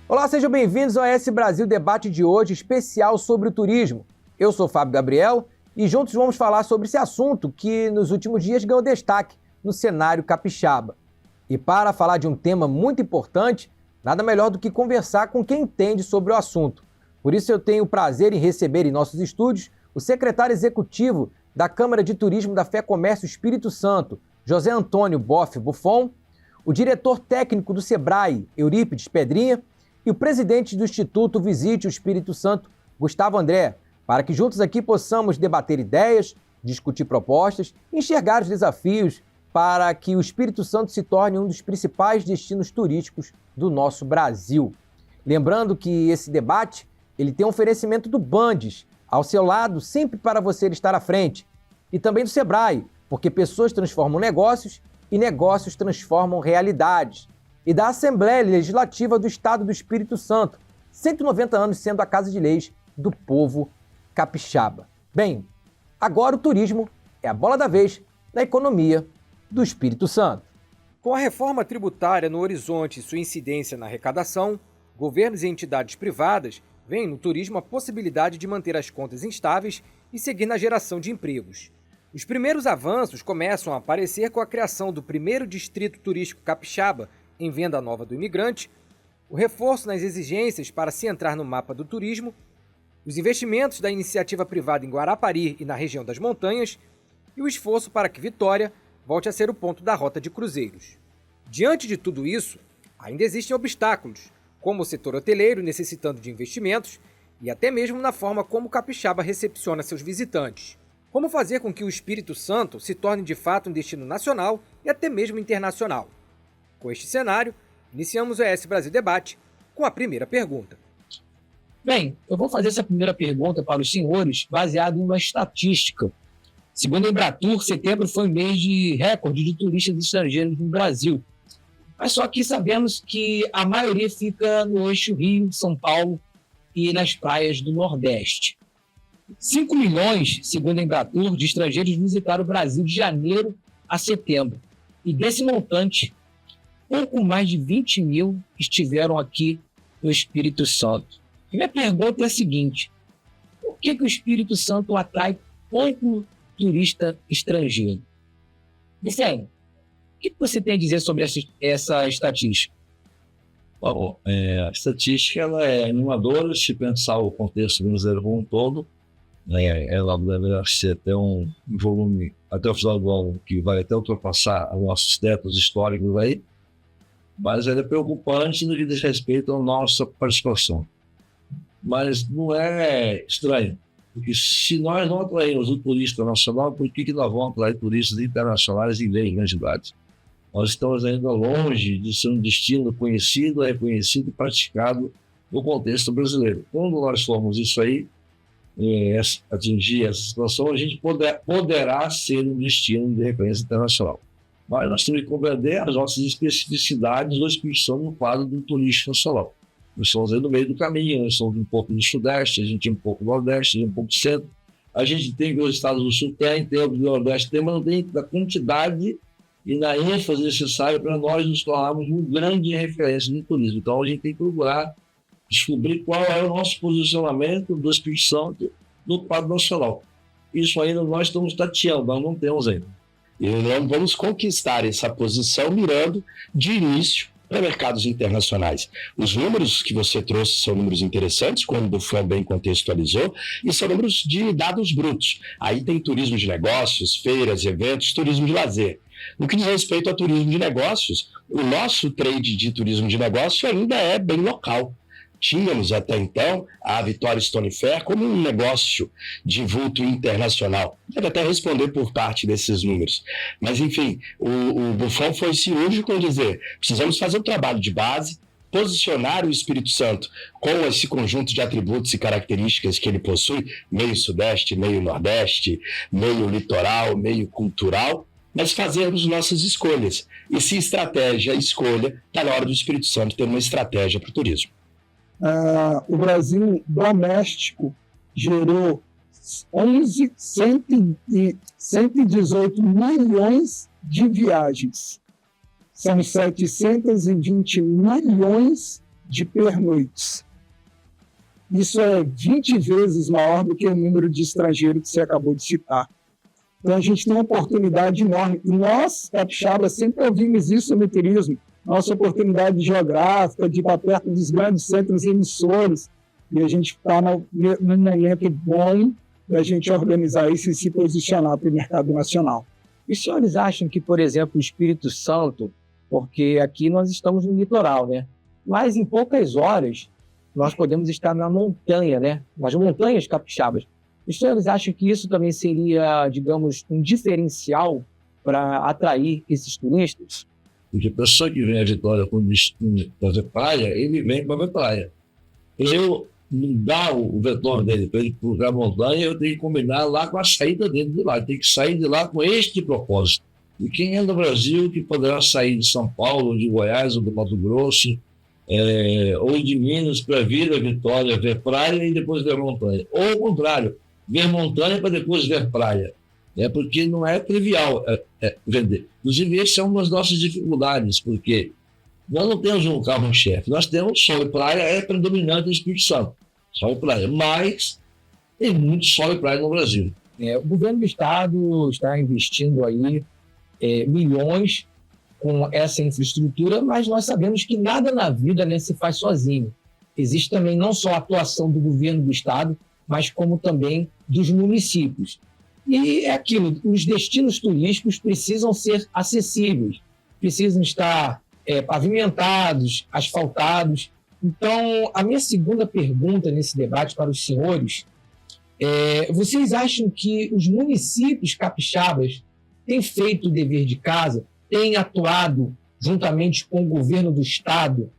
Olá, sejam bem-vindos ao ES Brasil Debate de hoje, especial sobre o turismo. Eu sou Fábio Gabriel e juntos vamos falar sobre esse assunto que nos últimos dias ganhou destaque no cenário capixaba. E para falar de um tema muito importante, nada melhor do que conversar com quem entende sobre o assunto. Por isso eu tenho o prazer em receber em nossos estúdios o secretário executivo da Câmara de Turismo da Fé Comércio Espírito Santo, José Antônio Boff Buffon, o diretor técnico do SEBRAE, Eurípides Pedrinha, e o presidente do Instituto Visite o Espírito Santo, Gustavo André, para que juntos aqui possamos debater ideias, discutir propostas, enxergar os desafios para que o Espírito Santo se torne um dos principais destinos turísticos do nosso Brasil. Lembrando que esse debate ele tem um oferecimento do Bandes, ao seu lado, sempre para você estar à frente, e também do SEBRAE, porque pessoas transformam negócios e negócios transformam realidades. E da Assembleia Legislativa do Estado do Espírito Santo, 190 anos sendo a Casa de Leis do povo capixaba. Bem, agora o turismo é a bola da vez na economia do Espírito Santo. Com a reforma tributária no horizonte e sua incidência na arrecadação, governos e entidades privadas veem no turismo a possibilidade de manter as contas instáveis e seguir na geração de empregos. Os primeiros avanços começam a aparecer com a criação do primeiro distrito turístico capixaba em Venda Nova do Imigrante, o reforço nas exigências para se entrar no mapa do turismo, os investimentos da iniciativa privada em Guarapari e na região das montanhas e o esforço para que Vitória volte a ser o ponto da rota de cruzeiros. Diante de tudo isso, ainda existem obstáculos, como o setor hoteleiro necessitando de investimentos e até mesmo na forma como o capixaba recepciona seus visitantes. Como fazer com que o Espírito Santo se torne de fato um destino nacional e até mesmo internacional? Com este cenário, iniciamos o ES Brasil Debate com a primeira pergunta. Bem, eu vou fazer essa primeira pergunta para os senhores baseado em uma estatística. Segundo a Embratur, setembro foi um mês de recorde de turistas estrangeiros no Brasil. Mas só que sabemos que a maioria fica no eixo Rio, São Paulo e nas praias do Nordeste. 5 milhões, segundo a Embratur, de estrangeiros visitaram o Brasil de janeiro a setembro. E desse montante, pouco mais de 20 mil estiveram aqui no Espírito Santo. Minha pergunta é a seguinte: por que o Espírito Santo atrai pouco turista estrangeiro? Vicente, o que você tem a dizer sobre essa estatística? Bom, a estatística ela é animadora se pensar o contexto brasileiro como um todo. Ela deve ser até um volume, até o final do ano, que vai até ultrapassar os nossos tetos históricos aí. Mas ela é preocupante no que diz respeito à nossa participação. Mas não é estranho, porque se nós não atraímos o turista nacional, por que nós vamos atrair turistas internacionais em grandes quantidades? Nós estamos ainda longe de ser um destino conhecido, reconhecido e praticado no contexto brasileiro. Quando nós formos isso aí, atingir essa situação, a gente poderá ser um destino de referência internacional. Mas nós temos que compreender as nossas especificidades do Espírito Santo no quadro do turismo nacional. Nós estamos aí no meio do caminho, nós somos um pouco do Sudeste, a gente tem um pouco do Nordeste, a gente tem um pouco do Centro. A gente tem que os estados do Sul tem o do Nordeste tem, mas não tem da quantidade e na ênfase necessária para nós nos tornarmos uma grande referência no turismo. Então a gente tem que procurar descobrir qual é o nosso posicionamento do Espírito Santo no quadro nacional. Isso ainda nós estamos tateando, nós não temos ainda. E nós vamos conquistar essa posição mirando de início para mercados internacionais. Os números que você trouxe são números interessantes, como o Buffon bem contextualizou, e são números de dados brutos. Aí tem turismo de negócios, feiras, eventos, turismo de lazer. No que diz respeito ao turismo de negócios, o nosso trade de turismo de negócio ainda é bem local. Tínhamos até então a Vitória Stone Fair como um negócio de vulto internacional. Deve até responder por parte desses números. Mas, enfim, o Buffon foi cirúrgico em dizer: precisamos fazer um trabalho de base, posicionar o Espírito Santo com esse conjunto de atributos e características que ele possui, meio Sudeste, meio Nordeste, meio litoral, meio cultural, mas fazermos nossas escolhas. E se estratégia, escolha, está na hora do Espírito Santo ter uma estratégia para o turismo. O Brasil doméstico gerou 118 milhões de viagens. São 720 milhões de pernoites. Isso é 20 vezes maior do que o número de estrangeiros que você acabou de citar. Então, a gente tem uma oportunidade enorme. E nós, capixabas, sempre ouvimos isso no turismo. Nossa oportunidade geográfica de estar perto dos grandes centros emissores. E a gente está num momento bom para a gente organizar isso e se posicionar para o mercado nacional. E os senhores acham que, por exemplo, o Espírito Santo, porque aqui nós estamos no litoral, né? Mas em poucas horas nós podemos estar na montanha, né? Nas montanhas capixabas. Os senhores acham que isso também seria, digamos, um diferencial para atrair esses turistas? Porque a pessoa que vem a Vitória com destino para ver praia, ele vem para ver praia. Eu não dar o vetor dele para ele cruzar a montanha, eu tenho que combinar lá com a saída dele de lá. Tem que sair de lá com este propósito. E quem é do Brasil que poderá sair de São Paulo, de Goiás ou do Mato Grosso, ou de Minas para vir a Vitória, ver praia e depois ver montanha. Ou ao contrário, ver montanha para depois ver praia. Porque não é trivial vender. Inclusive, essa é uma das nossas dificuldades, porque nós não temos um carro-chefe. Nós temos sol e praia, é predominante no Espírito Santo. Sol e praia. Mas tem muito sol e praia no Brasil. O governo do estado está investindo aí milhões com essa infraestrutura, mas nós sabemos que nada na vida, né, se faz sozinho. Existe também não só a atuação do governo do estado, mas como também dos municípios. E é aquilo, os destinos turísticos precisam ser acessíveis, precisam estar pavimentados, asfaltados. Então, a minha segunda pergunta nesse debate para os senhores vocês acham que os municípios capixabas têm feito o dever de casa, têm atuado juntamente com o governo do estado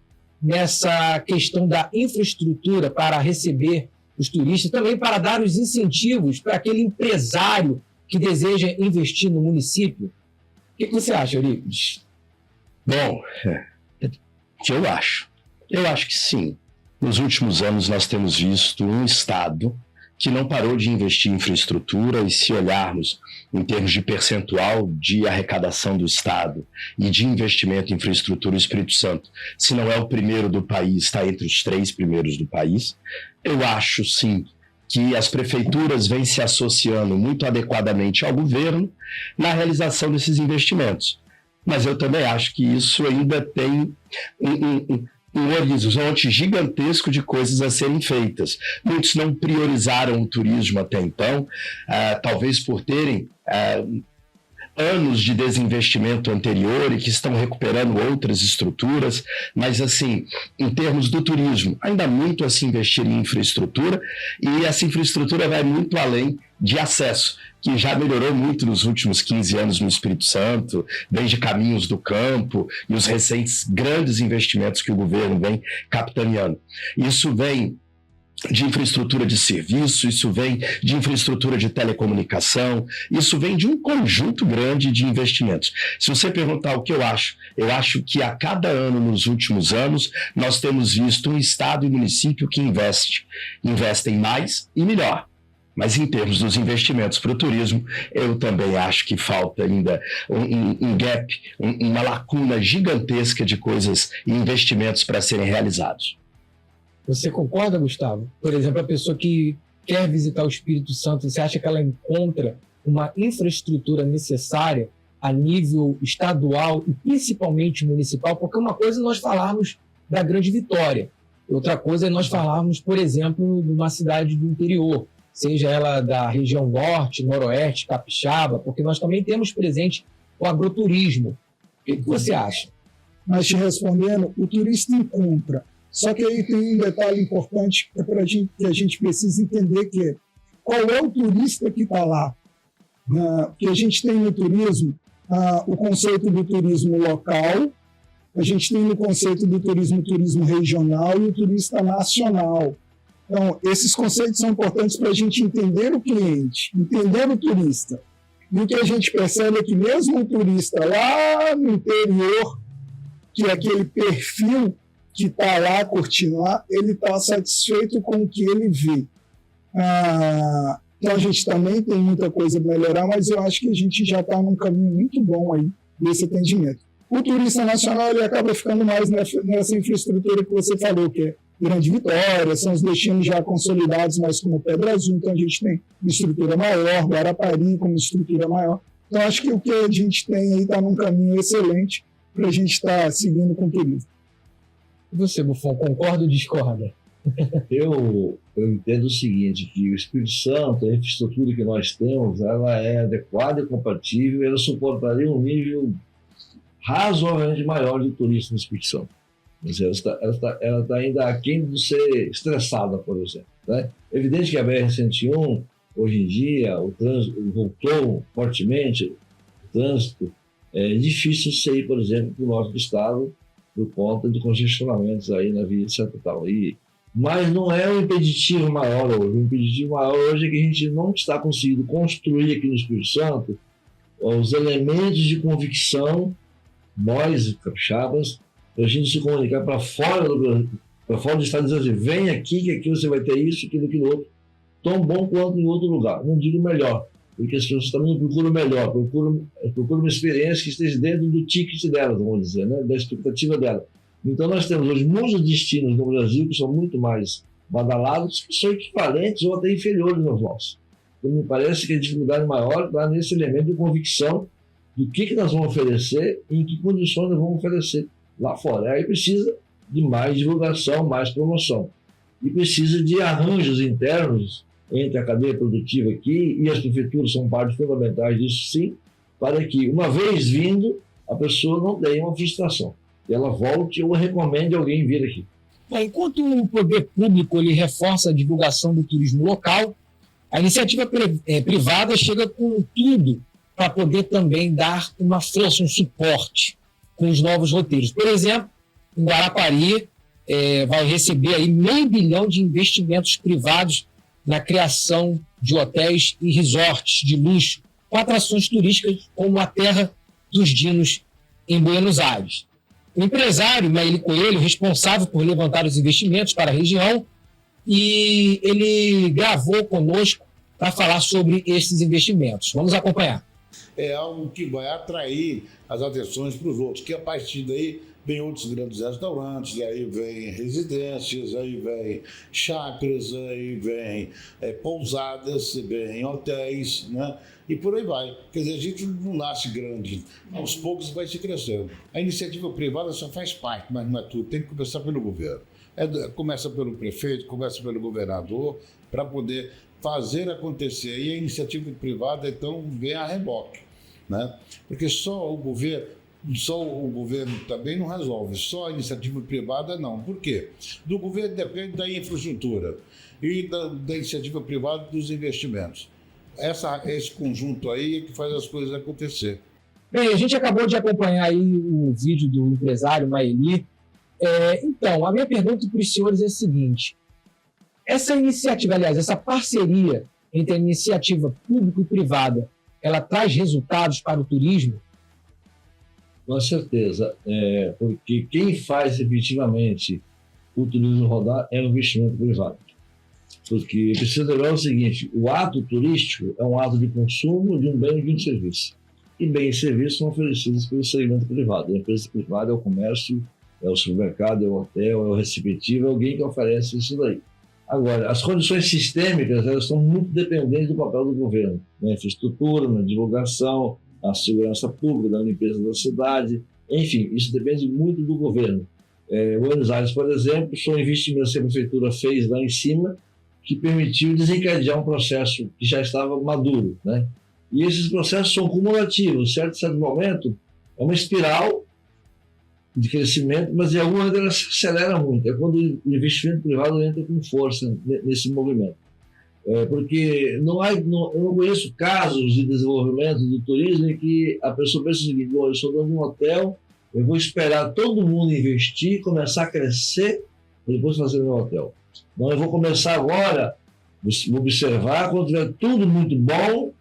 nessa questão da infraestrutura para receber os turistas, também para dar os incentivos para aquele empresário que deseja investir no município? O que você acha, Eurípides? Bom, eu acho que sim. Nos últimos anos nós temos visto um estado que não parou de investir em infraestrutura, e se olharmos em termos de percentual de arrecadação do estado e de investimento em infraestrutura, o Espírito Santo, se não é o primeiro do país, está entre os 3 primeiros do país. Eu acho, sim, que as prefeituras vêm se associando muito adequadamente ao governo na realização desses investimentos. Mas eu também acho que isso ainda tem um horizonte gigantesco de coisas a serem feitas. Muitos não priorizaram o turismo até então, talvez por terem anos de desinvestimento anterior e que estão recuperando outras estruturas, mas assim, em termos do turismo, ainda há muito a se investir em infraestrutura, e essa infraestrutura vai muito além de acesso, que já melhorou muito nos últimos 15 anos no Espírito Santo, desde caminhos do campo e os recentes grandes investimentos que o governo vem capitaneando. Isso vem de infraestrutura de serviço, isso vem de infraestrutura de telecomunicação, isso vem de um conjunto grande de investimentos. Se você perguntar o que eu acho que a cada ano nos últimos anos nós temos visto um estado e município que investem mais e melhor. Mas em termos dos investimentos para o turismo, eu também acho que falta ainda um gap, uma lacuna gigantesca de coisas e investimentos para serem realizados. Você concorda, Gustavo? Por exemplo, a pessoa que quer visitar o Espírito Santo, você acha que ela encontra uma infraestrutura necessária a nível estadual e principalmente municipal? Porque uma coisa é nós falarmos da Grande Vitória, outra coisa é nós falarmos, por exemplo, de uma cidade do interior, seja ela da região norte, noroeste, capixaba, porque nós também temos presente o agroturismo. O que você acha? Mas te respondendo, o turista encontra. Só que aí tem um detalhe importante que a gente precisa entender, que é qual é o turista que está lá. Que a gente tem no turismo o conceito do turismo local, a gente tem no conceito do turismo regional e o turista nacional. Então, esses conceitos são importantes para a gente entender o cliente, entender o turista. E o que a gente percebe é que mesmo o turista lá no interior, que é aquele perfil que está lá curtindo lá, ele está satisfeito com o que ele vê. Então a gente também tem muita coisa para melhorar, mas eu acho que a gente já está num caminho muito bom aí desse atendimento. O turista nacional ele acaba ficando mais nessa infraestrutura que você falou, que é Grande Vitória, são os destinos já consolidados, mas como Pedra Azul, então a gente tem uma estrutura maior, Guarapari com uma estrutura maior. Então acho que o que a gente tem aí está num caminho excelente para a gente estar seguindo com o turismo. E você, Buffon, concorda ou discorda? Eu entendo o seguinte, que o Espírito Santo, a infraestrutura que nós temos, ela é adequada e compatível, ela suportaria um nível razoavelmente maior de turistas no Espírito Santo. Mas ela está ainda aquém de ser estressada, por exemplo. Né? É evidente que a BR-101, hoje em dia, o trânsito voltou fortemente, o trânsito, é difícil sair, por exemplo, para o norte do estado, por conta de congestionamentos aí na via, etc. Mas não é um impeditivo maior hoje. O impeditivo maior hoje é que a gente não está conseguindo construir aqui no Espírito Santo os elementos de convicção, nós, capixabas, para a gente se comunicar para fora do estado, dizer assim, vem aqui, que aqui você vai ter isso, aquilo outro, tão bom quanto em outro lugar. Não digo melhor, porque as pessoas também não procuram melhor, procuram uma experiência que esteja dentro do ticket delas, vamos dizer, né? Da expectativa dela. Então nós temos hoje muitos destinos no Brasil que são muito mais badalados, que são equivalentes ou até inferiores aos nossos. Então me parece que a dificuldade maior está nesse elemento de convicção do que nós vamos oferecer e em que condições nós vamos oferecer lá fora. Aí precisa de mais divulgação, mais promoção. E precisa de arranjos internos entre a cadeia produtiva aqui, e as prefeituras são parte fundamentais disso, sim, para que, uma vez vindo, a pessoa não tenha uma frustração. E ela volte ou recomende alguém vir aqui. Bom, enquanto o poder público ele reforça a divulgação do turismo local, a iniciativa privada chega com tudo para poder também dar uma força, um suporte com os novos roteiros. Por exemplo, em Guarapari vai receber aí $500 milhão de investimentos privados na criação de hotéis e resorts de luxo, com atrações turísticas como a Terra dos Dinos em Buenos Aires. O empresário Maíli Coelho, responsável por levantar os investimentos para a região, e ele gravou conosco para falar sobre esses investimentos. Vamos acompanhar. É algo que vai atrair as atenções para os outros, que a partir daí vem outros grandes restaurantes, aí vem residências, aí vem chácaras, aí vem pousadas, vem hotéis, né? E por aí vai. Quer dizer, a gente não nasce grande, aos poucos vai se crescendo. A iniciativa privada só faz parte, mas não é tudo, tem que começar pelo governo. Começa pelo prefeito, começa pelo governador, para poder fazer acontecer. E a iniciativa privada, então, vem a reboque, né? Porque só o governo também não resolve, só a iniciativa privada não. Por quê? Do governo depende da infraestrutura e da iniciativa privada dos investimentos. Esse conjunto aí é que faz as coisas acontecer. Bem, a gente acabou de acompanhar aí o vídeo do empresário Maíli. Então, a minha pergunta para os senhores é a seguinte: essa iniciativa, aliás, essa parceria entre a iniciativa pública e privada, ela traz resultados para o turismo? Com certeza, porque quem faz efetivamente o turismo rodar é o investimento privado. Porque precisa lembrar o seguinte: o ato turístico é um ato de consumo de um bem e de um serviço. E bem e serviços são oferecidos pelo segmento privado. A empresa privada é o comércio, é o supermercado, é o hotel, é o receptivo, é alguém que oferece isso daí. Agora, as condições sistêmicas, elas são muito dependentes do papel do governo, na infraestrutura, na divulgação, na segurança pública, na limpeza da cidade, enfim, isso depende muito do governo. Buenos Aires, por exemplo, são investimentos que a prefeitura fez lá em cima, que permitiu desencadear um processo que já estava maduro, né? E esses processos são cumulativos, certo momento, é uma espiral de crescimento, mas em algum momento ela se acelera muito. É quando o investimento privado entra com força nesse movimento. Porque eu não conheço casos de desenvolvimento do turismo em que a pessoa pensa o seguinte: eu estou dando um hotel, eu vou esperar todo mundo investir, começar a crescer, e depois fazer o meu hotel. Não, eu vou começar agora, vou observar, quando tiver tudo muito bom,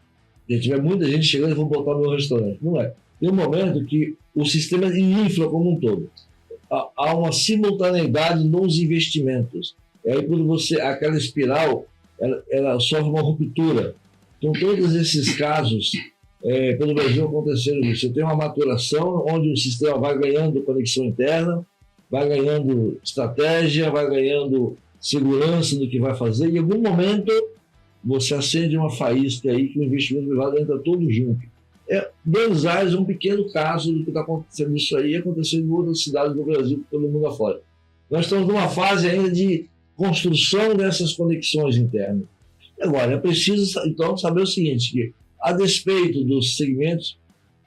e tiver muita gente chegando, eu vou botar no meu restaurante. Não é. Tem um momento que o sistema infla como um todo. Há uma simultaneidade nos investimentos. Aí quando aquela espiral, ela sofre uma ruptura. Então, todos esses casos, pelo Brasil, aconteceram isso. Você tem uma maturação onde o sistema vai ganhando conexão interna, vai ganhando estratégia, vai ganhando segurança do que vai fazer, e em algum momento você acende uma faísca aí que o investimento privado entra todo junto. Buenos Aires é um pequeno caso do que está acontecendo isso aí, acontecendo em outras cidades do Brasil, pelo mundo afora. Nós estamos numa fase ainda de construção dessas conexões internas. Agora, é preciso, então, saber o seguinte, que a despeito dos segmentos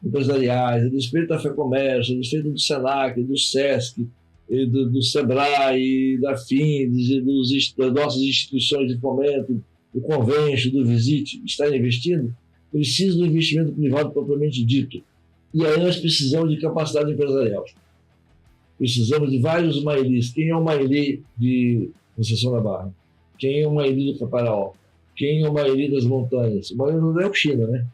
empresariais, a despeito da FEComércio, a despeito do SENAC, do SESC, do SEBRAE, da FINDES, das nossas instituições de fomento, do Convention, do Visit, estarem investindo, precisa do investimento privado propriamente dito. E aí nós precisamos de capacidade empresarial. Precisamos de vários Mailis. Quem é o Maili de Conceição da Barra? Quem é o Maili do Caparaó? Quem é o Maili das montanhas? O Maili do Elchina, né?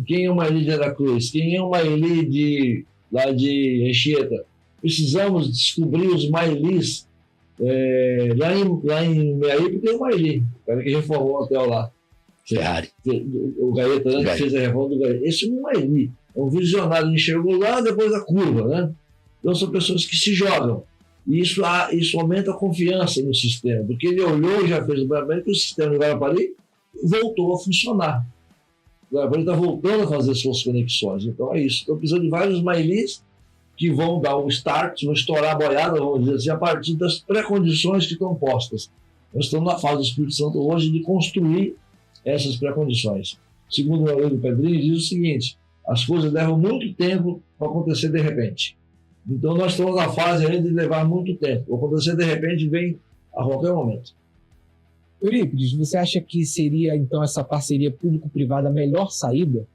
Quem é o Maili de Aracruz? Quem é o Maili lá de Anchieta? Precisamos descobrir os Mailis. Lá em Meaípe tem o Maili, o cara que reformou o hotel lá. Ferrari. O Gaeta, né? Que fez a reforma do Gaeta. Esse é um Maili. É um visionário, ele enxergou lá depois da curva, né? Então são pessoas que se jogam. E isso aumenta a confiança no sistema, porque ele olhou e já fez o Guarapari, que o sistema do Guarapari voltou a funcionar. O Guarapari está voltando a fazer suas conexões. Então é isso. Estou precisando de vários Mailis que vão dar um start, vão estourar a boiada, vamos dizer assim, a partir das pré-condições que estão postas. Nós estamos na fase do Espírito Santo hoje de construir essas pré-condições. Segundo o meu amigo Pedrinho, diz o seguinte: as coisas levam muito tempo para acontecer de repente. Então nós estamos na fase ainda de levar muito tempo. O acontecer de repente vem a qualquer momento. Eurípides, você acha que seria então essa parceria público-privada a melhor saída?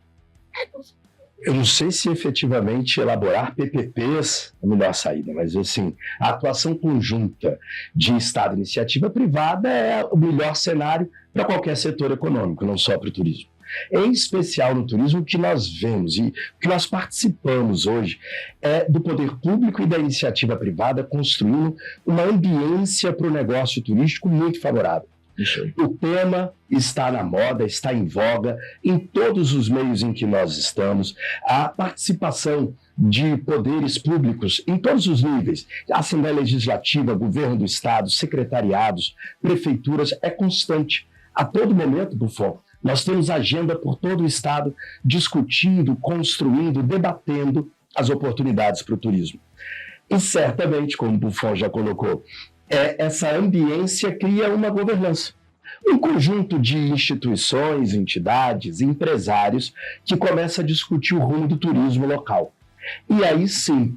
Eu não sei se efetivamente elaborar PPPs é a melhor saída, mas assim, a atuação conjunta de Estado e iniciativa privada é o melhor cenário para qualquer setor econômico, não só para o turismo. Em especial no turismo, o que nós vemos e o que nós participamos hoje é do poder público e da iniciativa privada construindo uma ambiência para o negócio turístico muito favorável. O tema está na moda, está em voga em todos os meios em que nós estamos. A participação de poderes públicos em todos os níveis, Assembleia Legislativa, Governo do Estado, secretariados, prefeituras, é constante. A todo momento, Buffon, nós temos agenda por todo o Estado discutindo, construindo, debatendo as oportunidades para o turismo. E certamente, como o Buffon já colocou, essa ambiência cria uma governança. Um conjunto de instituições, entidades, empresários que começa a discutir o rumo do turismo local. E aí sim,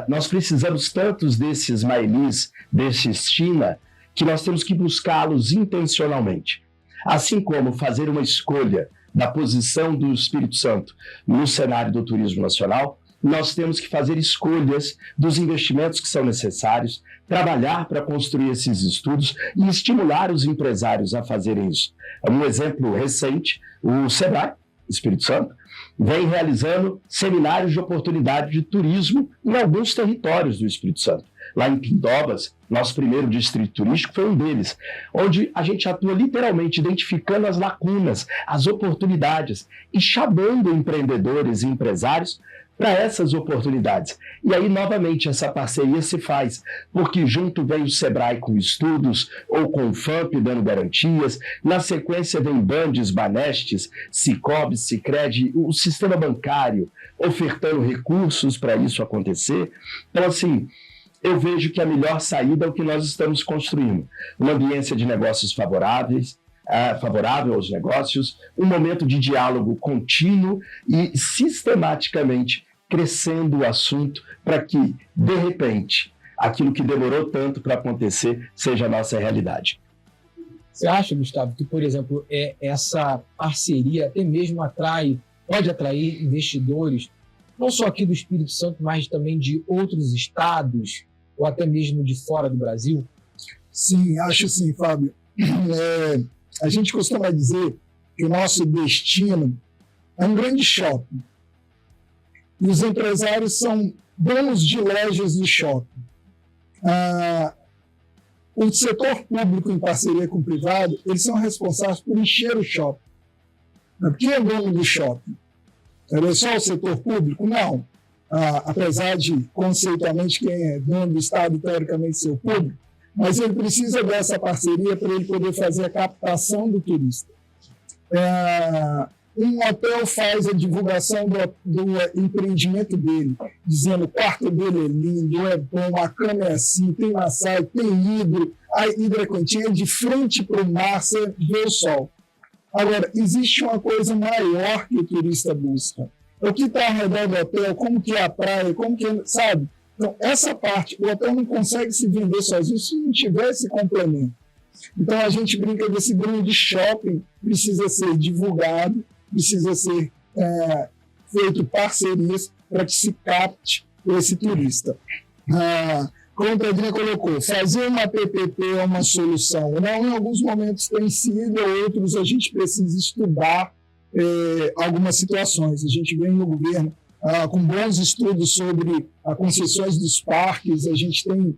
nós precisamos tantos desses Mailis, desses China, que nós temos que buscá-los intencionalmente. Assim como fazer uma escolha da posição do Espírito Santo no cenário do turismo nacional, nós temos que fazer escolhas dos investimentos que são necessários, trabalhar para construir esses estudos e estimular os empresários a fazerem isso. Um exemplo recente, o SEBRAE, Espírito Santo, vem realizando seminários de oportunidade de turismo em alguns territórios do Espírito Santo. Lá em Pindobas, nosso primeiro distrito turístico foi um deles, onde a gente atua literalmente identificando as lacunas, as oportunidades e chamando empreendedores e empresários para essas oportunidades. E aí, novamente, essa parceria se faz, porque junto vem o SEBRAE com estudos, ou com o FAMP dando garantias, na sequência vem Bandes, Banestes, Sicob, Sicredi, o sistema bancário ofertando recursos para isso acontecer. Então, assim, eu vejo que a melhor saída é o que nós estamos construindo. Uma ambiência de negócios favorável aos negócios, um momento de diálogo contínuo e sistematicamente crescendo o assunto para que, de repente, aquilo que demorou tanto para acontecer seja a nossa realidade. Você acha, Gustavo, que, por exemplo, essa parceria até mesmo pode atrair investidores, não só aqui do Espírito Santo, mas também de outros estados, ou até mesmo de fora do Brasil? Sim, acho sim, Fábio. A gente costuma dizer que o nosso destino é um grande shopping. E os empresários são donos de lojas de shopping. o setor público, em parceria com o privado, eles são responsáveis por encher o shopping. Quem é dono do shopping? É só o setor público? Não. Apesar de, conceitualmente, quem é dono do Estado, teoricamente, ser o público, mas ele precisa dessa parceria para ele poder fazer a captação do turista. Um hotel faz a divulgação do empreendimento dele, dizendo o quarto dele é lindo, é bom, a cama é assim, tem massagem, tem hidro, a hidro é quentinha, de frente para o mar, você vê o sol. Agora, existe uma coisa maior que o turista busca. O que está ao redor do hotel, como que é a praia, como que é, sabe? Então, essa parte, o hotel não consegue se vender sozinho se não tiver esse complemento. Então, a gente brinca desse grande shopping, precisa ser divulgado, precisa ser feito parcerias para que se capte esse turista. Como a Pedrinha colocou, fazer uma PPP é uma solução. Não, em alguns momentos tem sido, outros a gente precisa estudar algumas situações. A gente vem no governo com bons estudos sobre as concessões dos parques, a gente tem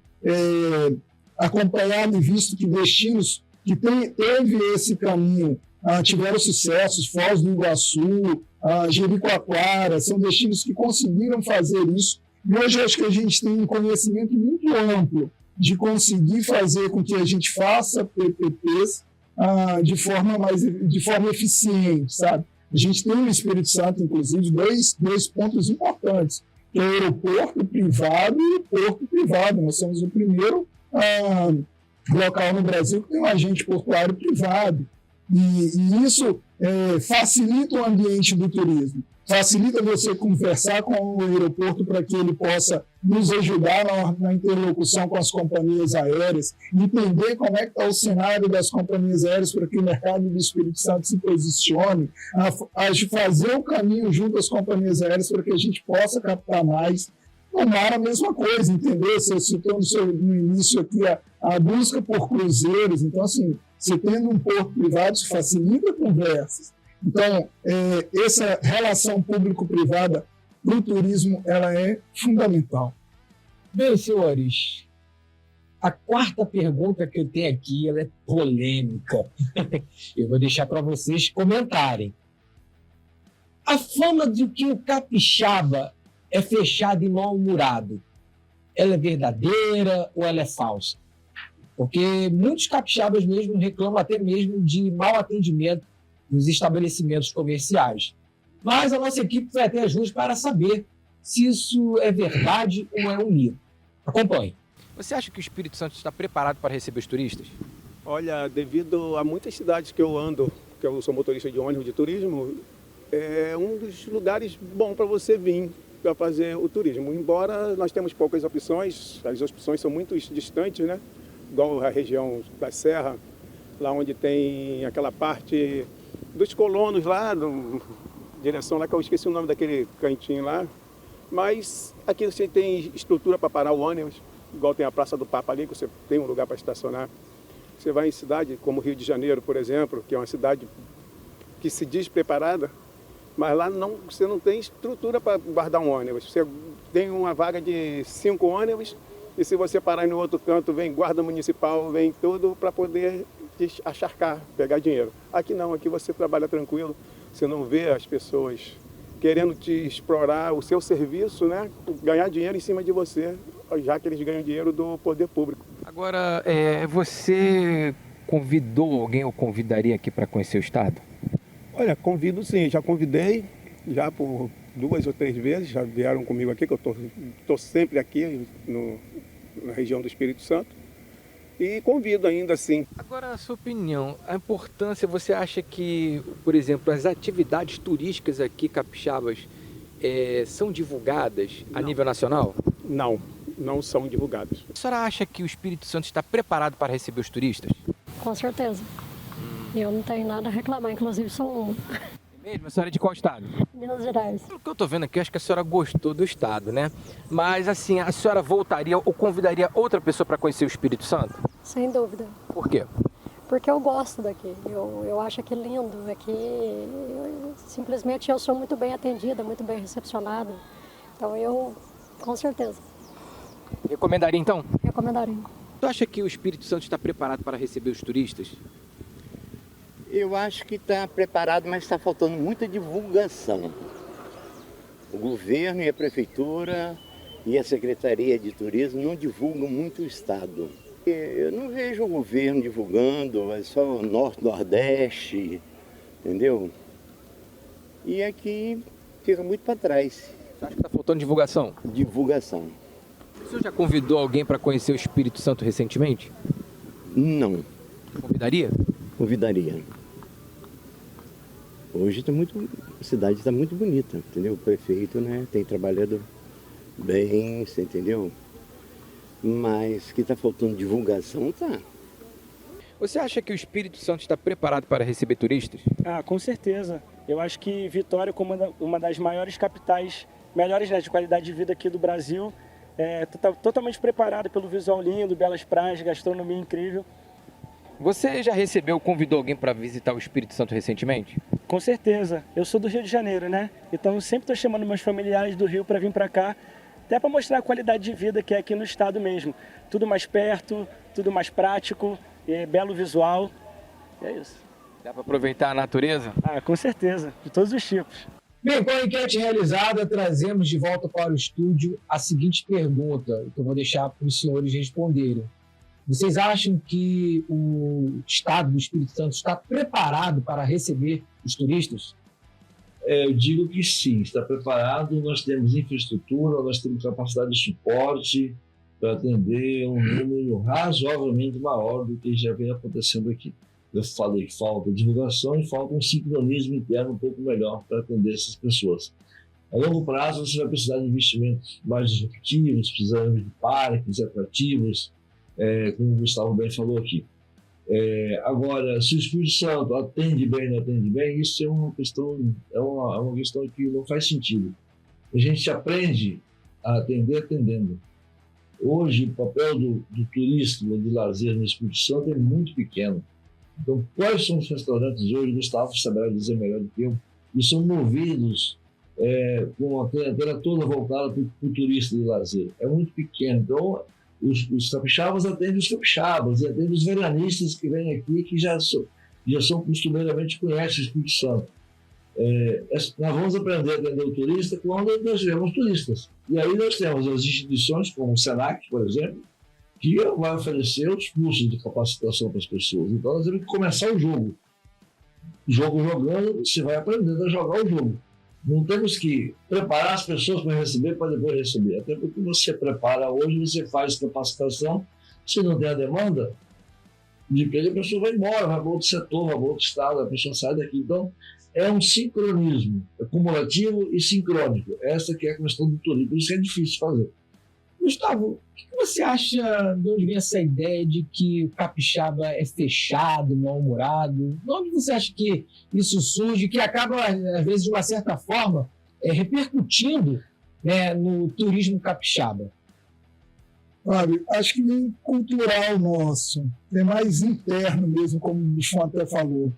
acompanhado e visto que destinos que teve esse caminho tiveram sucessos, Foz do Iguaçu, Jericoacoara, são destinos que conseguiram fazer isso. E hoje eu acho que a gente tem um conhecimento muito amplo de conseguir fazer com que a gente faça PPPs de forma eficiente, sabe? A gente tem no Espírito Santo, inclusive, dois pontos importantes, que é o aeroporto privado e o porto privado. Nós somos o primeiro local no Brasil que tem um agente portuário privado. E isso facilita o ambiente do turismo, facilita você conversar com o aeroporto para que ele possa nos ajudar na interlocução com as companhias aéreas, entender como é que está o cenário das companhias aéreas para que o mercado do Espírito Santo se posicione, a fazer o caminho junto às companhias aéreas para que a gente possa captar mais. No mar, a mesma coisa, entendeu? Você citou no início aqui a busca por cruzeiros. Então, assim, você tendo um porto privado, isso facilita conversas. Então, essa relação público-privada para o turismo, ela é fundamental. Bem, senhores, a quarta pergunta que eu tenho aqui, ela é polêmica. Eu vou deixar para vocês comentarem. A fama de que o capixaba é fechado e mal-humorado, ela é verdadeira ou ela é falsa? Porque muitos capixabas mesmo reclamam até mesmo de mau atendimento nos estabelecimentos comerciais. Mas a nossa equipe vai até ajuda para saber se isso é verdade ou é um mito. Acompanhe. Você acha que o Espírito Santo está preparado para receber os turistas? Olha, devido a muitas cidades que eu ando, que eu sou motorista de ônibus de turismo, é um dos lugares bom para você vir para fazer o turismo. Embora nós temos poucas opções, as opções são muito distantes, né? Igual a região da Serra, lá onde tem aquela parte dos colonos lá, direção lá, que eu esqueci o nome daquele cantinho lá. Mas aqui você tem estrutura para parar o ônibus, igual tem a Praça do Papa ali, que você tem um lugar para estacionar. Você vai em cidade como Rio de Janeiro, por exemplo, que é uma cidade que se diz preparada, mas lá você não tem estrutura para guardar um ônibus. Você tem uma vaga de 5 ônibus e se você parar no outro canto, vem guarda municipal, vem tudo para poder acharcar, pegar dinheiro. Aqui não, aqui você trabalha tranquilo, você não vê as pessoas querendo te explorar o seu serviço, né? Ganhar dinheiro em cima de você, já que eles ganham dinheiro do poder público. Agora, você convidou alguém ou convidaria aqui para conhecer o estado? Olha, convido sim, já convidei, já por 2 ou 3 vezes, já vieram comigo aqui, que eu estou sempre aqui na região do Espírito Santo, e convido ainda sim. Agora, a sua opinião, a importância, você acha que, por exemplo, as atividades turísticas aqui capixabas são divulgadas a nível nacional? Não são divulgadas. A senhora acha que o Espírito Santo está preparado para receber os turistas? Com certeza. Eu não tenho nada a reclamar, inclusive sou uma. Mesmo? A senhora é de qual estado? Minas Gerais. Pelo que eu estou vendo aqui, acho que a senhora gostou do estado, né? Mas, assim, a senhora voltaria ou convidaria outra pessoa para conhecer o Espírito Santo? Sem dúvida. Por quê? Porque eu gosto daqui. Eu acho aqui lindo. Aqui, simplesmente, eu sou muito bem atendida, muito bem recepcionada. Então, com certeza. Recomendaria, então? Recomendaria. Tu acha que o Espírito Santo está preparado para receber os turistas? Eu acho que está preparado, mas está faltando muita divulgação. O governo e a prefeitura e a Secretaria de Turismo não divulgam muito o estado. Eu não vejo o governo divulgando, é só o Norte, Nordeste, entendeu? E aqui fica muito para trás. Você acha que está faltando divulgação? Divulgação. O senhor já convidou alguém para conhecer o Espírito Santo recentemente? Não. Convidaria? Convidaria. Hoje a cidade está muito bonita, entendeu? O prefeito, né, tem trabalhado bem, você entendeu? Mas que está faltando divulgação, tá. Você acha que o Espírito Santo está preparado para receber turistas? Ah, com certeza. Eu acho que Vitória, como uma das maiores capitais, melhores, né, de qualidade de vida aqui do Brasil, está totalmente preparado pelo visual lindo, belas praias, gastronomia incrível. Você já convidou alguém para visitar o Espírito Santo recentemente? Com certeza. Eu sou do Rio de Janeiro, né? Então eu sempre estou chamando meus familiares do Rio para vir para cá, até para mostrar a qualidade de vida que é aqui no estado mesmo. Tudo mais perto, tudo mais prático, belo visual. É isso. Dá para aproveitar a natureza? Ah, com certeza, de todos os tipos. Bem, com a enquete realizada, trazemos de volta para o estúdio a seguinte pergunta, que eu vou deixar para os senhores responderem. Vocês acham que o estado do Espírito Santo está preparado para receber os turistas? Eu digo que sim, está preparado. Nós temos infraestrutura, nós temos capacidade de suporte para atender um número razoavelmente maior do que já vem acontecendo aqui. Eu falei que falta divulgação e falta um sincronismo interno um pouco melhor para atender essas pessoas. A longo prazo, você vai precisar de investimentos mais disruptivos, precisamos de parques atrativos, como o Gustavo bem falou aqui. Agora, se o Espírito Santo atende bem ou não atende bem, isso é uma questão que não faz sentido. A gente aprende a atender atendendo. Hoje, o papel do turista, de lazer no Espírito Santo é muito pequeno. Então, quais são os restaurantes hoje, Gustavo saberá dizer melhor do que eu, e são movidos com a clientela toda voltada para o turista de lazer? É muito pequeno. Então, os capixabas atendem os capixabas, e atendem os veranistas que vêm aqui, que já são costumeiramente conhecem o Espírito Santo. Nós vamos aprender a atender o turista quando nós tivermos turistas. E aí nós temos as instituições, como o Senac, por exemplo, que vai oferecer os cursos de capacitação para as pessoas. Então nós temos que começar o jogo. Jogando, você vai aprendendo a jogar o jogo. Não temos que preparar as pessoas para receber, para depois receber. Até porque você prepara hoje, você faz capacitação, se não tem a demanda, de que a pessoa vai embora, vai para outro setor, vai para outro estado, a pessoa sai daqui. Então, é um sincronismo, cumulativo e sincrônico. Essa que é a questão do turismo, por isso é difícil fazer. Gustavo, o que você acha, de onde vem essa ideia de que o capixaba é fechado, mal-humorado? De onde você acha que isso surge, que acaba, às vezes, de uma certa forma, repercutindo, né, no turismo capixaba? Sabe, acho que vem cultural nosso, é mais interno mesmo, como o Bichon até falou.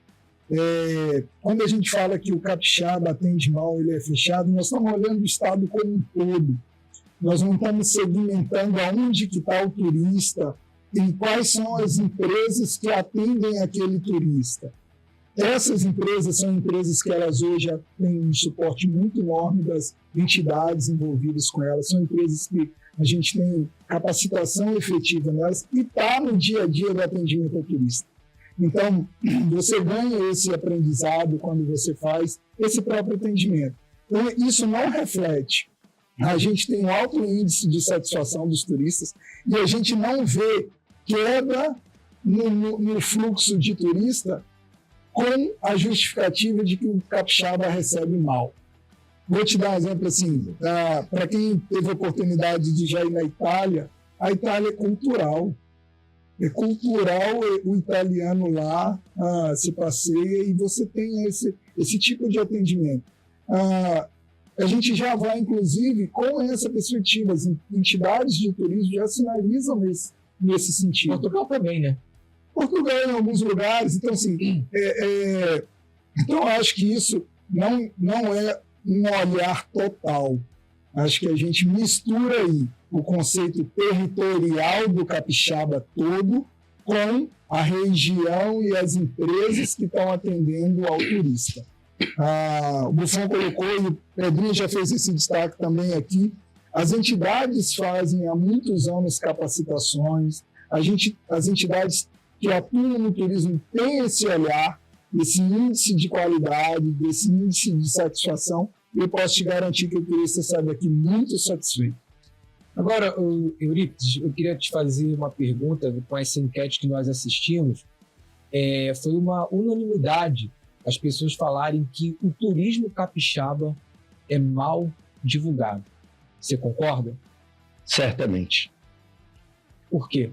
Quando a gente fala que o capixaba atende mal, ele é fechado, nós estamos olhando o estado como um todo. Nós não estamos segmentando aonde que está o turista e quais são as empresas que atendem aquele turista. Essas empresas são empresas que elas hoje têm um suporte muito enorme das entidades envolvidas com elas, são empresas que a gente tem capacitação efetiva nelas e está no dia a dia do atendimento ao turista. Então, você ganha esse aprendizado quando você faz esse próprio atendimento. Então, isso não reflete. A gente tem um alto índice de satisfação dos turistas e a gente não vê queda no fluxo de turista com a justificativa de que o capixaba recebe mal. Vou te dar um exemplo assim, para quem teve a oportunidade de já ir na Itália, a Itália é cultural. É cultural o italiano lá, se passeia e você tem esse tipo de atendimento. A gente já vai, inclusive, com essa perspectiva, as entidades de turismo já sinalizam nesse sentido. Portugal também, né? Portugal em alguns lugares, então assim, então eu acho que isso não é um olhar total. Acho que a gente mistura aí o conceito territorial do capixaba todo com a região e as empresas que estão atendendo ao turista. O Buffon colocou, e o Pedrinho já fez esse destaque também aqui, as entidades fazem há muitos anos capacitações, as entidades que atuam no turismo têm esse olhar, esse índice de qualidade, desse índice de satisfação, e eu posso te garantir que o turista sai daqui muito satisfeito. Agora, Eurípides, eu queria te fazer uma pergunta com essa enquete que nós assistimos. Foi uma unanimidade as pessoas falarem que o turismo capixaba é mal divulgado. Você concorda? Certamente. Por quê?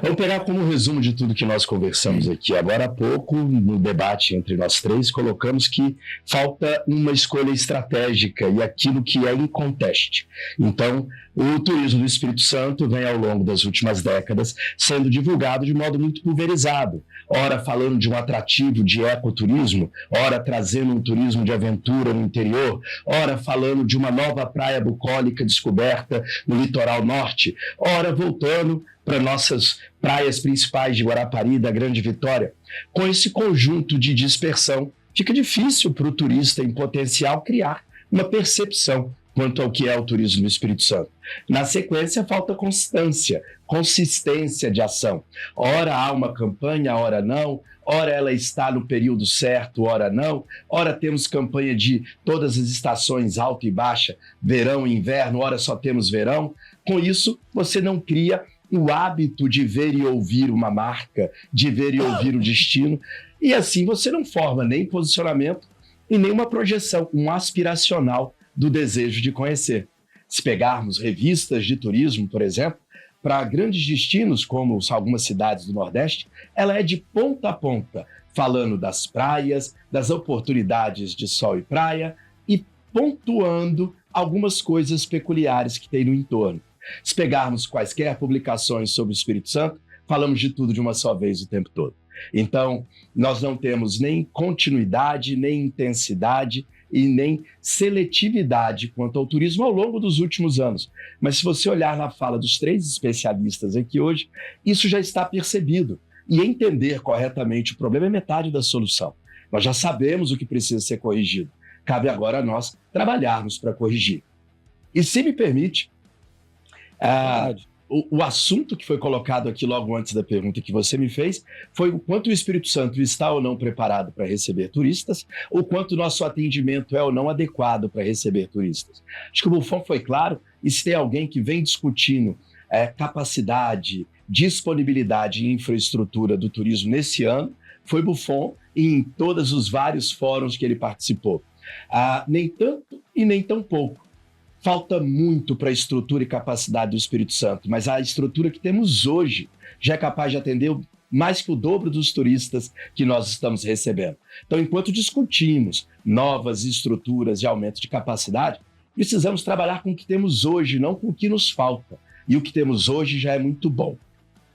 Vamos pegar como resumo de tudo que nós conversamos aqui. Agora há pouco, no debate entre nós três, colocamos que falta uma escolha estratégica e aquilo que é inconteste. Então, o turismo do Espírito Santo vem ao longo das últimas décadas sendo divulgado de modo muito pulverizado. Ora falando de um atrativo de ecoturismo, ora trazendo um turismo de aventura no interior, ora falando de uma nova praia bucólica descoberta no litoral norte, ora voltando para nossas praias principais de Guarapari e da Grande Vitória. Com esse conjunto de dispersão, fica difícil para o turista em potencial criar uma percepção quanto ao que é o turismo no Espírito Santo. Na sequência, falta consistência de ação. Ora há uma campanha, ora não, ora ela está no período certo, ora não, ora temos campanha de todas as estações, alta e baixa, verão e inverno, ora só temos verão. Com isso, você não cria o hábito de ver e ouvir uma marca, de ver e ouvir o destino, e assim você não forma nem posicionamento e nem uma projeção, um aspiracional do desejo de conhecer. Se pegarmos revistas de turismo, por exemplo, para grandes destinos, como algumas cidades do Nordeste, ela é de ponta a ponta, falando das praias, das oportunidades de sol e praia e pontuando algumas coisas peculiares que tem no entorno. Se pegarmos quaisquer publicações sobre o Espírito Santo, falamos de tudo de uma só vez o tempo todo. Então, nós não temos nem continuidade, nem intensidade e nem seletividade quanto ao turismo ao longo dos últimos anos. Mas se você olhar na fala dos três especialistas aqui hoje, isso já está percebido. E entender corretamente o problema é metade da solução. Nós já sabemos o que precisa ser corrigido. Cabe agora a nós trabalharmos para corrigir. E se me permite, o assunto que foi colocado aqui logo antes da pergunta que você me fez foi o quanto o Espírito Santo está ou não preparado para receber turistas, o quanto o nosso atendimento é ou não adequado para receber turistas. Acho que o Buffon foi claro, e se tem alguém que vem discutindo capacidade, disponibilidade e infraestrutura do turismo nesse ano, foi Buffon e em todos os vários fóruns que ele participou. Nem tanto e nem tão pouco. Falta muito para a estrutura e capacidade do Espírito Santo, mas a estrutura que temos hoje já é capaz de atender mais que o dobro dos turistas que nós estamos recebendo. Então, enquanto discutimos novas estruturas de aumento de capacidade, precisamos trabalhar com o que temos hoje, não com o que nos falta. E o que temos hoje já é muito bom.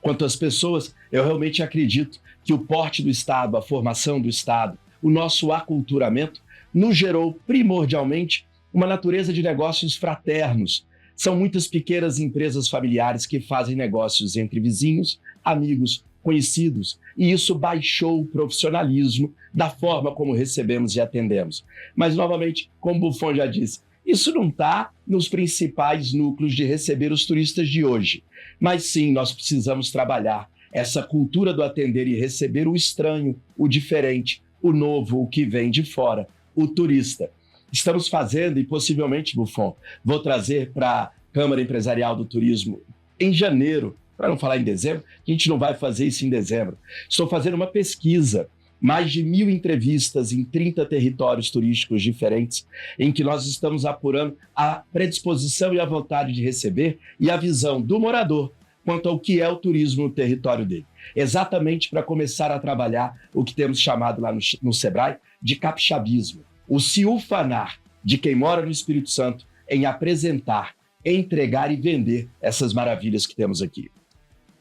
Quanto às pessoas, eu realmente acredito que o porte do Estado, a formação do Estado, o nosso aculturamento, nos gerou primordialmente uma natureza de negócios fraternos. São muitas pequenas empresas familiares que fazem negócios entre vizinhos, amigos, conhecidos, e isso baixou o profissionalismo da forma como recebemos e atendemos. Mas, novamente, como Buffon já disse, isso não está nos principais núcleos de receber os turistas de hoje. Mas sim, nós precisamos trabalhar essa cultura do atender e receber o estranho, o diferente, o novo, o que vem de fora, o turista. Estamos fazendo, e possivelmente, Buffon, vou trazer para a Câmara Empresarial do Turismo em janeiro, para não falar em dezembro, que a gente não vai fazer isso em dezembro. Estou fazendo uma pesquisa, mais de 1.000 entrevistas em 30 territórios turísticos diferentes, em que nós estamos apurando a predisposição e a vontade de receber e a visão do morador quanto ao que é o turismo no território dele. Exatamente para começar a trabalhar o que temos chamado lá no Sebrae de capixabismo. O se ufanar de quem mora no Espírito Santo em apresentar, entregar e vender essas maravilhas que temos aqui.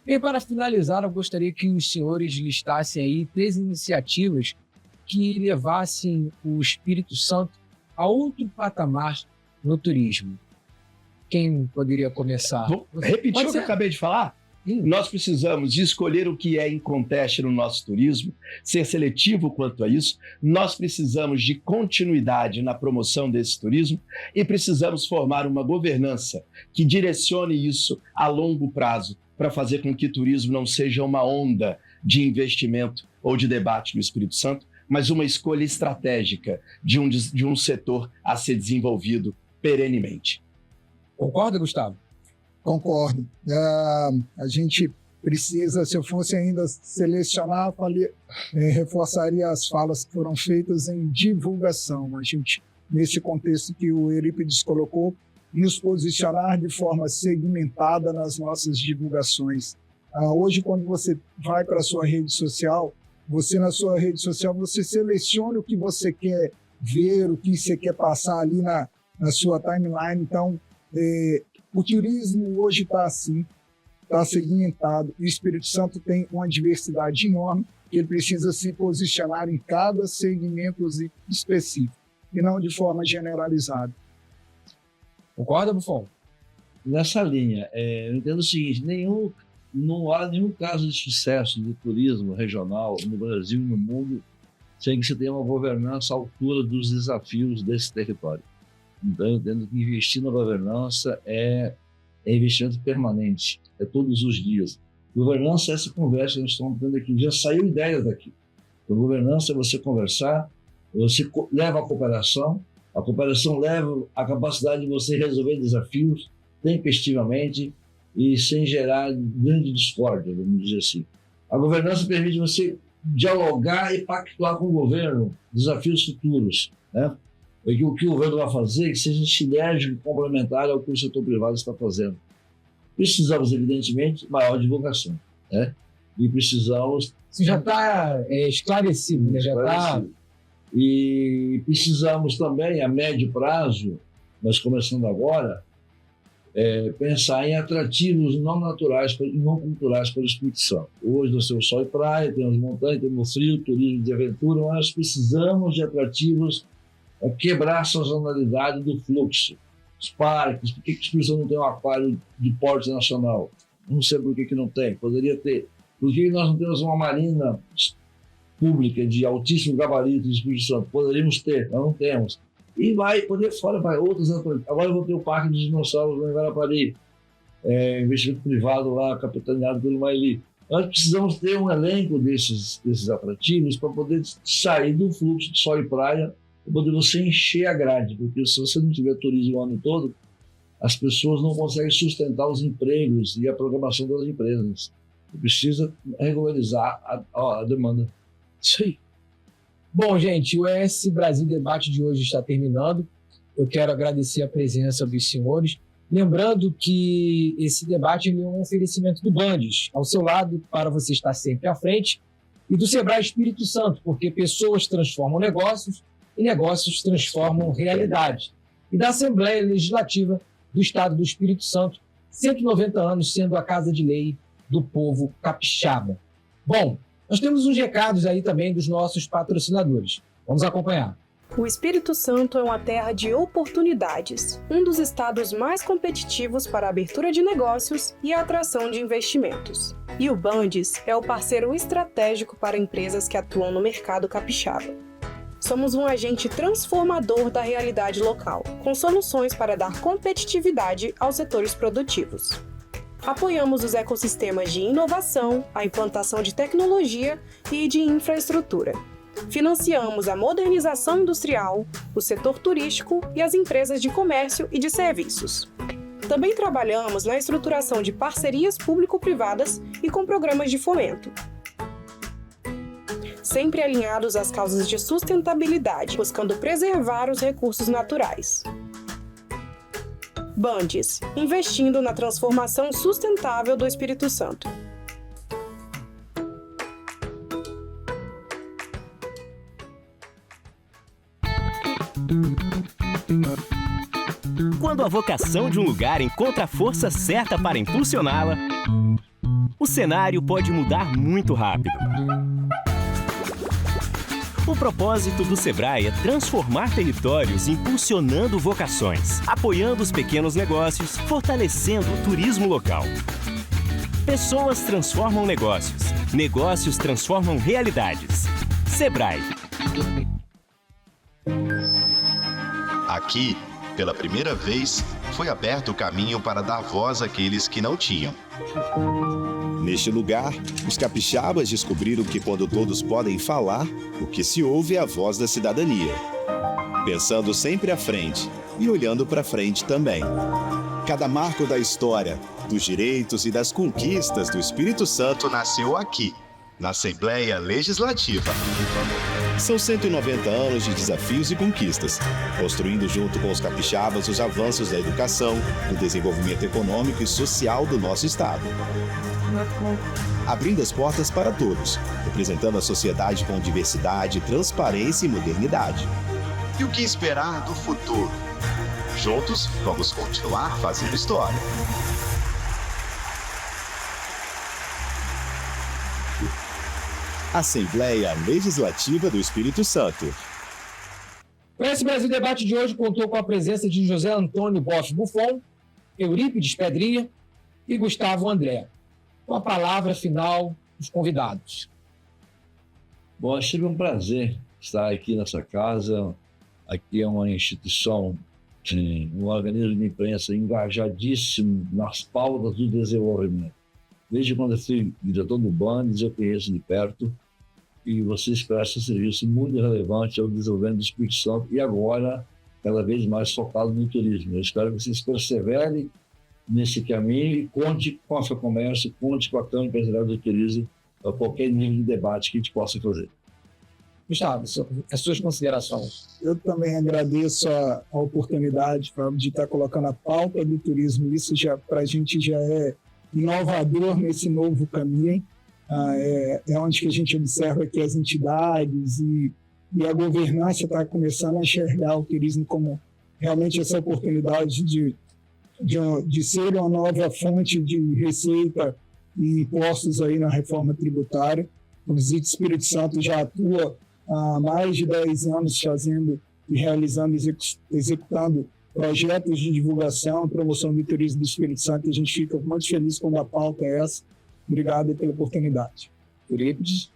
E para finalizar, eu gostaria que os senhores listassem aí 3 iniciativas que levassem o Espírito Santo a outro patamar no turismo? Quem poderia começar? Vou repetir o que eu acabei de falar? Nós precisamos de escolher o que é em conteste no nosso turismo, ser seletivo quanto a isso. Nós precisamos de continuidade na promoção desse turismo e precisamos formar uma governança que direcione isso a longo prazo para fazer com que o turismo não seja uma onda de investimento ou de debate no Espírito Santo, mas uma escolha estratégica de um setor a ser desenvolvido perenemente. Concorda, Gustavo? Concordo. A gente precisa, se eu fosse ainda selecionar, reforçaria as falas que foram feitas em divulgação. A gente, nesse contexto que o Eurípides colocou, nos posicionar de forma segmentada nas nossas divulgações. Hoje, quando você vai para a sua rede social, na sua rede social, você seleciona o que você quer ver, o que você quer passar ali na sua timeline. Então, o turismo hoje está assim, está segmentado. O Espírito Santo tem uma diversidade enorme, que ele precisa se posicionar em cada segmento específico, e não de forma generalizada. Concorda, Buffon? Nessa linha, eu entendo o seguinte, não há nenhum caso de sucesso do turismo regional no Brasil e no mundo sem que você tenha uma governança à altura dos desafios desse território. Então, eu entendo que investir na governança é investimento permanente, é todos os dias. Governança é essa conversa que nós estamos tendo aqui, já saiu ideias daqui. Então, governança é você conversar, você leva a cooperação leva a capacidade de você resolver desafios tempestivamente e sem gerar grande discórdia, vamos dizer assim. A governança permite você dialogar e pactuar com o governo desafios futuros, né? Porque o que o governo vai fazer que seja sinérgico e complementar ao que o setor privado está fazendo. Precisamos, evidentemente, maior divulgação, né? E precisamos... Isso já está esclarecido, né? Já está... E precisamos também, a médio prazo, nós começando agora, pensar em atrativos não naturais e não culturais para o Espírito Santo. Hoje nós temos sol e praia, temos montanha, temos frio, turismo de aventura, mas nós precisamos de atrativos para quebrar a sazonalidade do fluxo. Os parques, por que o Espírito Santo não tem um aquário de porte nacional? Não sei por que não tem, poderia ter. Por que nós não temos uma marina pública de altíssimo gabarito do Espírito Santo? Poderíamos ter, nós não temos. E vai poder fora, vai outros. Agora eu vou ter o Parque dos Dinossauros lá em Guarapari, investimento privado lá, capitaneado pelo Maili. Nós precisamos ter um elenco desses atrativos para poder sair do fluxo de sol e praia, para poder você encher a grade, porque se você não tiver turismo o ano todo, as pessoas não conseguem sustentar os empregos e a programação das empresas. Precisa regularizar a demanda. Isso aí. Bom, gente, o ES Brasil Debate de hoje está terminando. Eu quero agradecer a presença dos senhores. Lembrando que esse debate é um oferecimento do Bandes, ao seu lado, para você estar sempre à frente, e do Sebrae Espírito Santo, porque pessoas transformam negócios e negócios transformam realidade. E da Assembleia Legislativa do Estado do Espírito Santo, 190 anos sendo a Casa de Lei do povo capixaba. Bom, nós temos uns recados aí também dos nossos patrocinadores. Vamos acompanhar. O Espírito Santo é uma terra de oportunidades, um dos estados mais competitivos para a abertura de negócios e a atração de investimentos. E o Bandes é o parceiro estratégico para empresas que atuam no mercado capixaba. Somos um agente transformador da realidade local, com soluções para dar competitividade aos setores produtivos. Apoiamos os ecossistemas de inovação, a implantação de tecnologia e de infraestrutura. Financiamos a modernização industrial, o setor turístico e as empresas de comércio e de serviços. Também trabalhamos na estruturação de parcerias público-privadas e com programas de fomento. Sempre alinhados às causas de sustentabilidade, buscando preservar os recursos naturais. Bandes, investindo na transformação sustentável do Espírito Santo. Quando a vocação de um lugar encontra a força certa para impulsioná-la, o cenário pode mudar muito rápido. O propósito do Sebrae é transformar territórios impulsionando vocações, apoiando os pequenos negócios, fortalecendo o turismo local. Pessoas transformam negócios, negócios transformam realidades. Sebrae. Aqui, pela primeira vez, foi aberto o caminho para dar voz àqueles que não tinham. Neste lugar, os capixabas descobriram que quando todos podem falar, o que se ouve é a voz da cidadania. Pensando sempre à frente e olhando para frente também. Cada marco da história, dos direitos e das conquistas do Espírito Santo nasceu aqui, na Assembleia Legislativa. São 190 anos de desafios e conquistas, construindo junto com os capixabas os avanços da educação, do desenvolvimento econômico e social do nosso estado. Abrindo as portas para todos, representando a sociedade com diversidade, transparência e modernidade. E o que esperar do futuro? Juntos, vamos continuar fazendo história. Assembleia Legislativa do Espírito Santo. O S Brasil Debate de hoje contou com a presença de José Antônio Boff Buffon, Eurípides Pedrinha e Gustavo André. Com a palavra final dos convidados. Bom, é sempre um prazer estar aqui nessa casa. Aqui é uma instituição, um organismo de imprensa engajadíssimo nas pautas do desenvolvimento. Desde quando eu fui diretor do Bandes, eu conheço de perto e vocês prestam serviço muito relevante ao desenvolvimento do Espírito Santo e agora cada vez mais focado no turismo. Eu espero que vocês perseverem nesse caminho e conte com a FEComércio, conte com a Câmara Empresarial do Turismo para qualquer nível de debate que a gente possa fazer. Gustavo, as suas considerações. Eu também agradeço a oportunidade de estar colocando a pauta do turismo. Isso já para a gente já é inovador nesse novo caminho. É onde que a gente observa que as entidades e a governança está começando a enxergar o turismo como realmente essa oportunidade de ser uma nova fonte de receita e impostos aí na reforma tributária. O Visite Espírito Santo já atua há mais de 10 anos fazendo e realizando, executando projetos de divulgação e promoção do turismo do Espírito Santo. A gente fica muito feliz quando a pauta é essa. Obrigado pela oportunidade. Eurípides.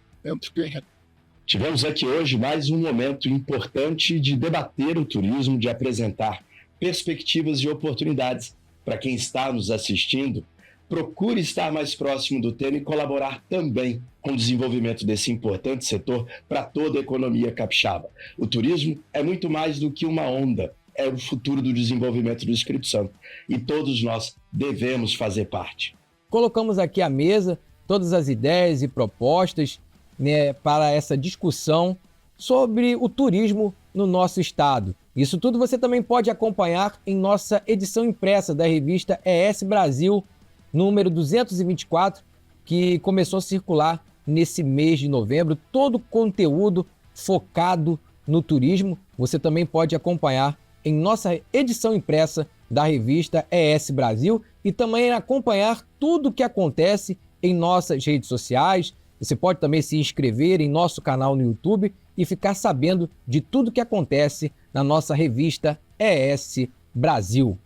Tivemos aqui hoje mais um momento importante de debater o turismo, de apresentar perspectivas e oportunidades para quem está nos assistindo. Procure estar mais próximo do tema e colaborar também com o desenvolvimento desse importante setor para toda a economia capixaba. O turismo é muito mais do que uma onda, é o futuro do desenvolvimento do Espírito Santo e todos nós devemos fazer parte. Colocamos aqui à mesa todas as ideias e propostas, né, para essa discussão sobre o turismo no nosso estado. Isso tudo você também pode acompanhar em nossa edição impressa da revista ES Brasil, número 224, que começou a circular nesse mês de novembro. Todo o conteúdo focado no turismo você também pode acompanhar em nossa edição impressa da revista ES Brasil e também acompanhar tudo o que acontece em nossas redes sociais. Você pode também se inscrever em nosso canal no YouTube e ficar sabendo de tudo que acontece na nossa revista ES Brasil.